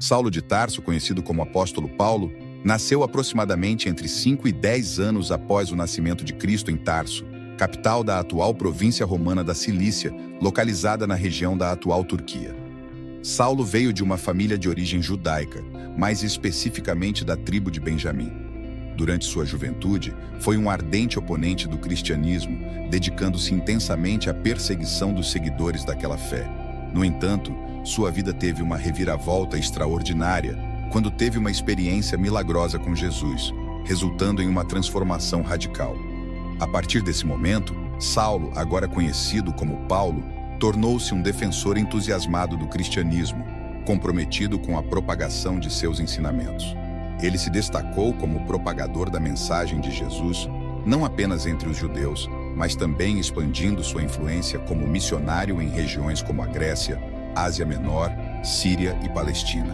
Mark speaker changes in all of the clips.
Speaker 1: Saulo de Tarso, conhecido como Apóstolo Paulo, nasceu aproximadamente entre 5 e 10 anos após o nascimento de Cristo em Tarso, capital da atual província romana da Cilícia, localizada na região da atual Turquia. Saulo veio de uma família de origem judaica, mais especificamente da tribo de Benjamim. Durante sua juventude, foi um ardente oponente do cristianismo, dedicando-se intensamente à perseguição dos seguidores daquela fé. No entanto, sua vida teve uma reviravolta extraordinária quando teve uma experiência milagrosa com Jesus, resultando em uma transformação radical. A partir desse momento, Saulo, agora conhecido como Paulo, tornou-se um defensor entusiasmado do cristianismo, comprometido com a propagação de seus ensinamentos. Ele se destacou como propagador da mensagem de Jesus, não apenas entre os judeus, mas também expandindo sua influência como missionário em regiões como a Grécia, Ásia Menor, Síria e Palestina.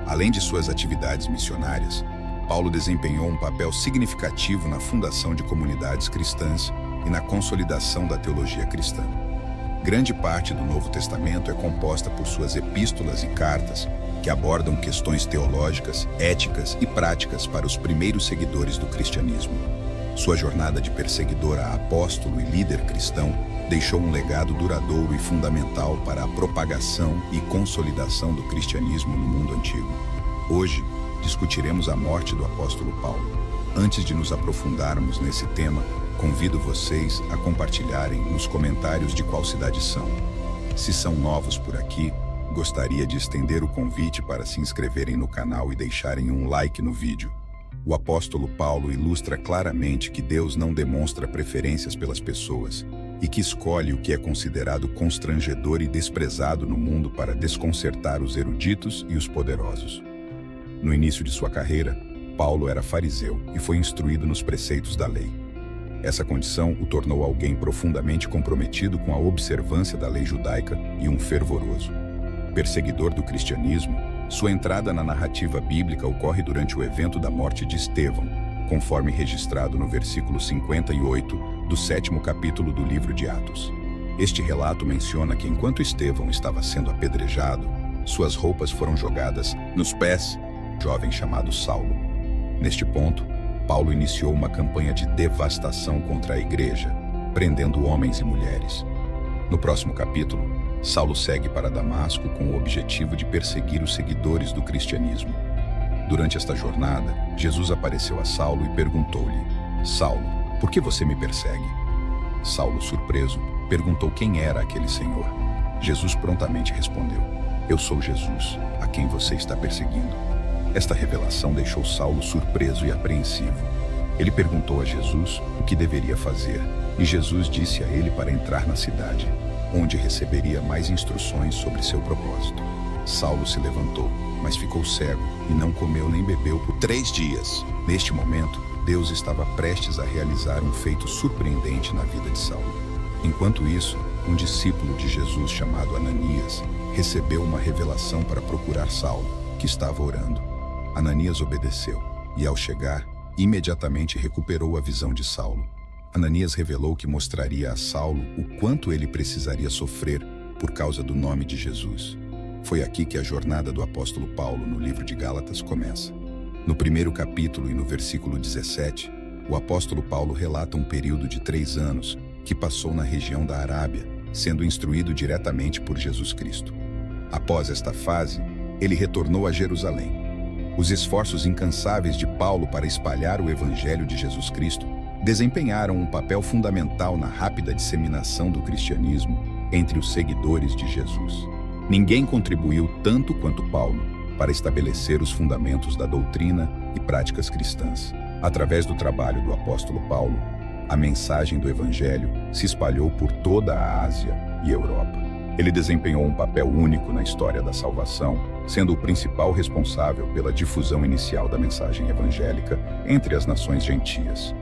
Speaker 1: Além de suas atividades missionárias, Paulo desempenhou um papel significativo na fundação de comunidades cristãs e na consolidação da teologia cristã. Grande parte do Novo Testamento é composta por suas epístolas e cartas, que abordam questões teológicas, éticas e práticas para os primeiros seguidores do cristianismo. Sua jornada de perseguidor a apóstolo e líder cristão deixou um legado duradouro e fundamental para a propagação e consolidação do cristianismo no mundo antigo. Hoje, discutiremos a morte do apóstolo Paulo. Antes de nos aprofundarmos nesse tema, convido vocês a compartilharem nos comentários de qual cidade são. Se são novos por aqui, gostaria de estender o convite para se inscreverem no canal e deixarem um like no vídeo. O apóstolo Paulo ilustra claramente que Deus não demonstra preferências pelas pessoas e que escolhe o que é considerado constrangedor e desprezado no mundo para desconcertar os eruditos e os poderosos. No início de sua carreira, Paulo era fariseu e foi instruído nos preceitos da lei. Essa condição o tornou alguém profundamente comprometido com a observância da lei judaica e um fervoroso perseguidor do cristianismo. Sua entrada na narrativa bíblica ocorre durante o evento da morte de Estevão, conforme registrado no versículo 58 do 7º capítulo do livro de Atos. Este relato menciona que enquanto Estevão estava sendo apedrejado, suas roupas foram jogadas nos pés de um jovem chamado Saulo. Neste ponto, Paulo iniciou uma campanha de devastação contra a igreja, prendendo homens e mulheres. No próximo capítulo, Saulo segue para Damasco com o objetivo de perseguir os seguidores do cristianismo. Durante esta jornada, Jesus apareceu a Saulo e perguntou-lhe: Saulo, por que você me persegue? Saulo, surpreso, perguntou quem era aquele Senhor. Jesus prontamente respondeu: Eu sou Jesus, a quem você está perseguindo. Esta revelação deixou Saulo surpreso e apreensivo. Ele perguntou a Jesus o que deveria fazer, e Jesus disse a ele para entrar na cidade, onde receberia mais instruções sobre seu propósito. Saulo se levantou, mas ficou cego e não comeu nem bebeu por 3 dias. Neste momento, Deus estava prestes a realizar um feito surpreendente na vida de Saulo. Enquanto isso, um discípulo de Jesus chamado Ananias recebeu uma revelação para procurar Saulo, que estava orando. Ananias obedeceu e, ao chegar, imediatamente recuperou a visão de Saulo. Ananias revelou que mostraria a Saulo o quanto ele precisaria sofrer por causa do nome de Jesus. Foi aqui que a jornada do apóstolo Paulo no livro de Gálatas começa. No primeiro capítulo e no versículo 17, o apóstolo Paulo relata um período de 3 anos que passou na região da Arábia, sendo instruído diretamente por Jesus Cristo. Após esta fase, ele retornou a Jerusalém. Os esforços incansáveis de Paulo para espalhar o evangelho de Jesus Cristo desempenharam um papel fundamental na rápida disseminação do cristianismo entre os seguidores de Jesus. Ninguém contribuiu tanto quanto Paulo para estabelecer os fundamentos da doutrina e práticas cristãs. Através do trabalho do apóstolo Paulo, a mensagem do evangelho se espalhou por toda a Ásia e Europa. Ele desempenhou um papel único na história da salvação, sendo o principal responsável pela difusão inicial da mensagem evangélica entre as nações gentias.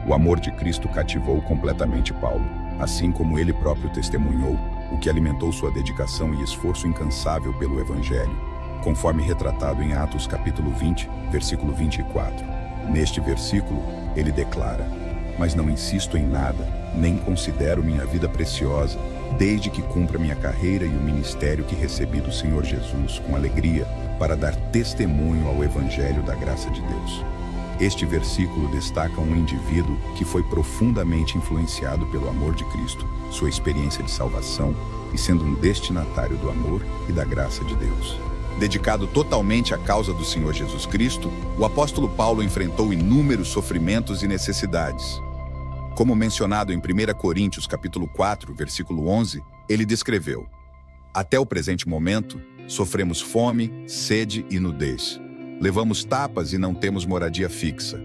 Speaker 1: O amor de Cristo cativou completamente Paulo, assim como ele próprio testemunhou, o que alimentou sua dedicação e esforço incansável pelo Evangelho, conforme retratado em Atos capítulo 20, versículo 24. Neste versículo, ele declara: Mas não insisto em nada, nem considero minha vida preciosa, desde que cumpra minha carreira e o ministério que recebi do Senhor Jesus com alegria, para dar testemunho ao Evangelho da graça de Deus. Este versículo destaca um indivíduo que foi profundamente influenciado pelo amor de Cristo, sua experiência de salvação e sendo um destinatário do amor e da graça de Deus. Dedicado totalmente à causa do Senhor Jesus Cristo, o apóstolo Paulo enfrentou inúmeros sofrimentos e necessidades. Como mencionado em 1 Coríntios capítulo 4, versículo 11, ele descreveu: até o presente momento, sofremos fome, sede e nudez. Levamos tapas e não temos moradia fixa.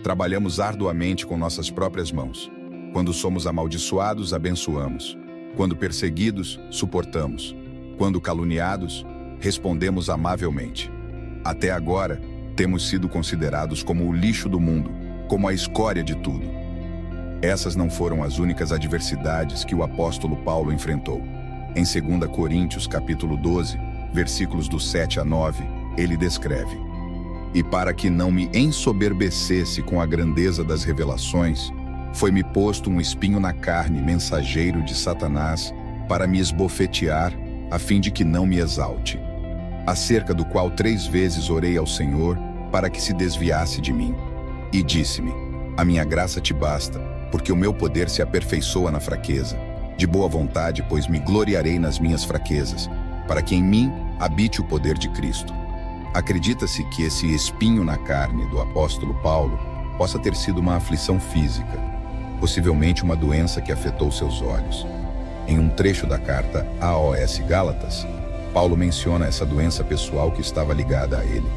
Speaker 1: Trabalhamos arduamente com nossas próprias mãos. Quando somos amaldiçoados, abençoamos. Quando perseguidos, suportamos. Quando caluniados, respondemos amavelmente. Até agora, temos sido considerados como o lixo do mundo, como a escória de tudo. Essas não foram as únicas adversidades que o apóstolo Paulo enfrentou. Em 2 Coríntios capítulo 12, versículos do 7 a 9, ele descreve: e para que não me ensoberbecesse com a grandeza das revelações, foi-me posto um espinho na carne, mensageiro de Satanás, para me esbofetear, a fim de que não me exalte. Acerca do qual 3 vezes orei ao Senhor, para que se desviasse de mim. E disse-me: a minha graça te basta, porque o meu poder se aperfeiçoa na fraqueza. De boa vontade, pois me gloriarei nas minhas fraquezas, para que em mim habite o poder de Cristo. Acredita-se que esse espinho na carne do apóstolo Paulo possa ter sido uma aflição física, possivelmente uma doença que afetou seus olhos. Em um trecho da carta aos Gálatas, Paulo menciona essa doença pessoal que estava ligada a ele.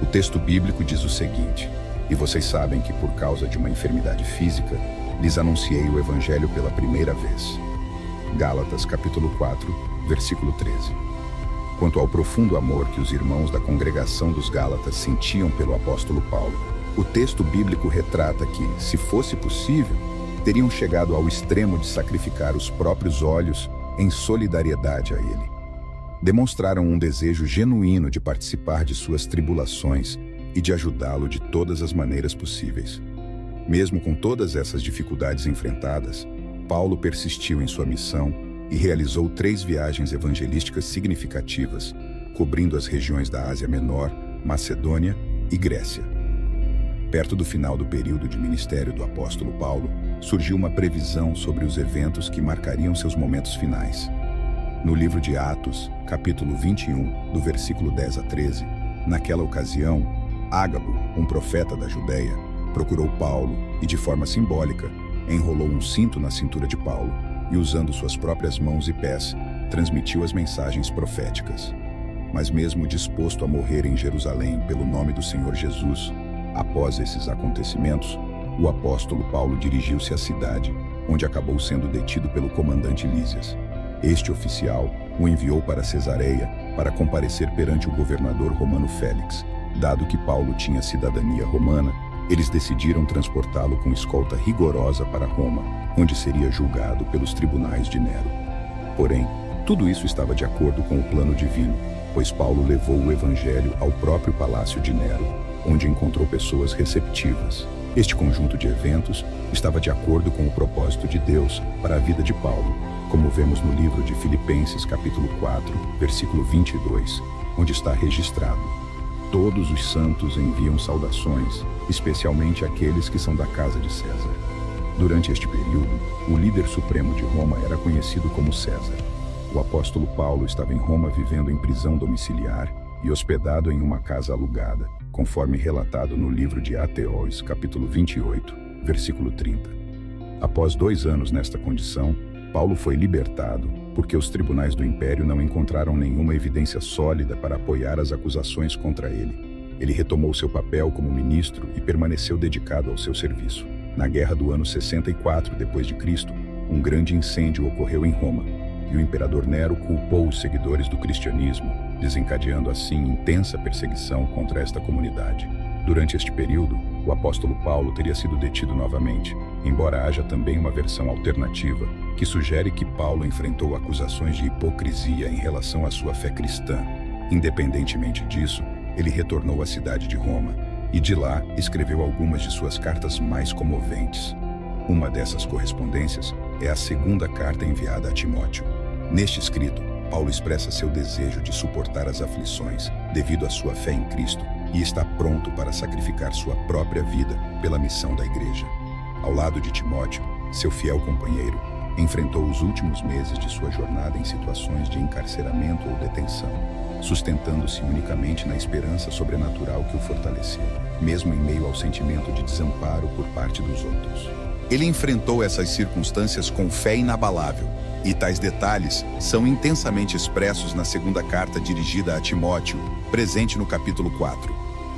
Speaker 1: O texto bíblico diz o seguinte: e vocês sabem que por causa de uma enfermidade física, lhes anunciei o Evangelho pela primeira vez. Gálatas capítulo 4, versículo 13. Quanto ao profundo amor que os irmãos da congregação dos Gálatas sentiam pelo apóstolo Paulo, o texto bíblico retrata que, se fosse possível, teriam chegado ao extremo de sacrificar os próprios olhos em solidariedade a ele. Demonstraram um desejo genuíno de participar de suas tribulações e de ajudá-lo de todas as maneiras possíveis. Mesmo com todas essas dificuldades enfrentadas, Paulo persistiu em sua missão e realizou 3 viagens evangelísticas significativas, cobrindo as regiões da Ásia Menor, Macedônia e Grécia. Perto do final do período de ministério do apóstolo Paulo, surgiu uma previsão sobre os eventos que marcariam seus momentos finais. No livro de Atos, capítulo 21, do versículo 10 a 13, naquela ocasião, Ágabo, um profeta da Judéia, procurou Paulo e, de forma simbólica, enrolou um cinto na cintura de Paulo e, usando suas próprias mãos e pés, transmitiu as mensagens proféticas. Mas mesmo disposto a morrer em Jerusalém pelo nome do Senhor Jesus, após esses acontecimentos, o apóstolo Paulo dirigiu-se à cidade, onde acabou sendo detido pelo comandante Lísias. Este oficial o enviou para Cesareia para comparecer perante o governador romano Félix. Dado que Paulo tinha cidadania romana, eles decidiram transportá-lo com escolta rigorosa para Roma, onde seria julgado pelos tribunais de Nero. Porém, tudo isso estava de acordo com o plano divino, pois Paulo levou o evangelho ao próprio palácio de Nero, onde encontrou pessoas receptivas. Este conjunto de eventos estava de acordo com o propósito de Deus para a vida de Paulo, como vemos no livro de Filipenses capítulo 4, versículo 22, onde está registrado: todos os santos enviam saudações, especialmente aqueles que são da casa de César. Durante este período, o líder supremo de Roma era conhecido como César. O apóstolo Paulo estava em Roma vivendo em prisão domiciliar e hospedado em uma casa alugada, conforme relatado no livro de Ateós, capítulo 28, versículo 30. Após 2 anos nesta condição, Paulo foi libertado porque os tribunais do império não encontraram nenhuma evidência sólida para apoiar as acusações contra ele. Ele retomou seu papel como ministro e permaneceu dedicado ao seu serviço. Na guerra do ano 64 d.C., um grande incêndio ocorreu em Roma, e o imperador Nero culpou os seguidores do cristianismo, desencadeando assim intensa perseguição contra esta comunidade. Durante este período, o apóstolo Paulo teria sido detido novamente, embora haja também uma versão alternativa, que sugere que Paulo enfrentou acusações de hipocrisia em relação à sua fé cristã. Independentemente disso, ele retornou à cidade de Roma, e de lá escreveu algumas de suas cartas mais comoventes. Uma dessas correspondências é a 2ª carta enviada a Timóteo. Neste escrito, Paulo expressa seu desejo de suportar as aflições, devido à sua fé em Cristo, e está pronto para sacrificar sua própria vida pela missão da igreja. Ao lado de Timóteo, seu fiel companheiro, enfrentou os últimos meses de sua jornada em situações de encarceramento ou detenção, sustentando-se unicamente na esperança sobrenatural que o fortaleceu, mesmo em meio ao sentimento de desamparo por parte dos outros. Ele enfrentou essas circunstâncias com fé inabalável, e tais detalhes são intensamente expressos na segunda carta dirigida a Timóteo, presente no capítulo 4.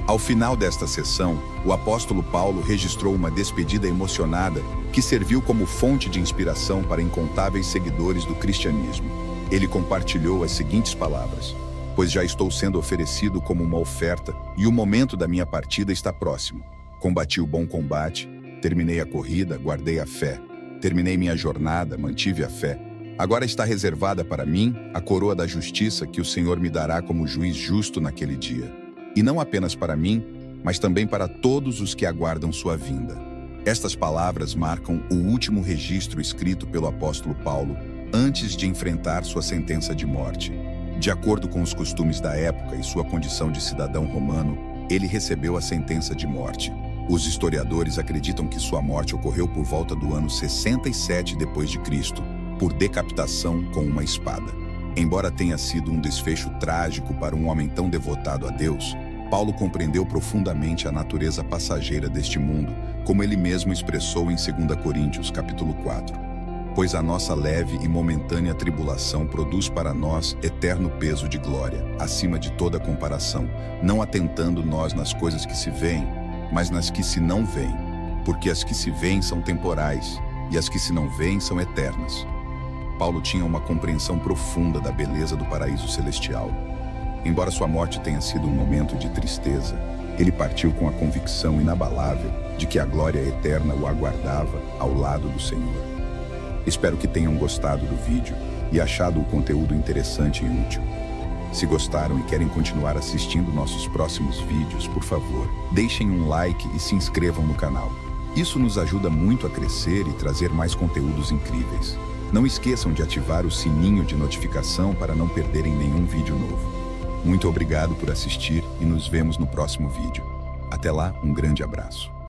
Speaker 1: Ao final desta sessão, o apóstolo Paulo registrou uma despedida emocionada que serviu como fonte de inspiração para incontáveis seguidores do cristianismo. Ele compartilhou as seguintes palavras: "Pois já estou sendo oferecido como uma oferta, e o momento da minha partida está próximo. Combati o bom combate, terminei a corrida, guardei a fé. Terminei minha jornada, mantive a fé. Agora está reservada para mim a coroa da justiça que o Senhor me dará como juiz justo naquele dia. E não apenas para mim, mas também para todos os que aguardam sua vinda." Estas palavras marcam o último registro escrito pelo apóstolo Paulo antes de enfrentar sua sentença de morte. De acordo com os costumes da época e sua condição de cidadão romano, ele recebeu a sentença de morte. Os historiadores acreditam que sua morte ocorreu por volta do ano 67 d.C., por decapitação com uma espada. Embora tenha sido um desfecho trágico para um homem tão devotado a Deus, Paulo compreendeu profundamente a natureza passageira deste mundo, como ele mesmo expressou em 2 Coríntios, capítulo 4. "Pois a nossa leve e momentânea tribulação produz para nós eterno peso de glória, acima de toda comparação, não atentando nós nas coisas que se veem, mas nas que se não veem, porque as que se veem são temporais, e as que se não veem são eternas." Paulo tinha uma compreensão profunda da beleza do paraíso celestial. Embora sua morte tenha sido um momento de tristeza, ele partiu com a convicção inabalável de que a glória eterna o aguardava ao lado do Senhor. Espero que tenham gostado do vídeo e achado o conteúdo interessante e útil. Se gostaram e querem continuar assistindo nossos próximos vídeos, por favor, deixem um like e se inscrevam no canal. Isso nos ajuda muito a crescer e trazer mais conteúdos incríveis. Não esqueçam de ativar o sininho de notificação para não perderem nenhum vídeo novo. Muito obrigado por assistir e nos vemos no próximo vídeo. Até lá, um grande abraço.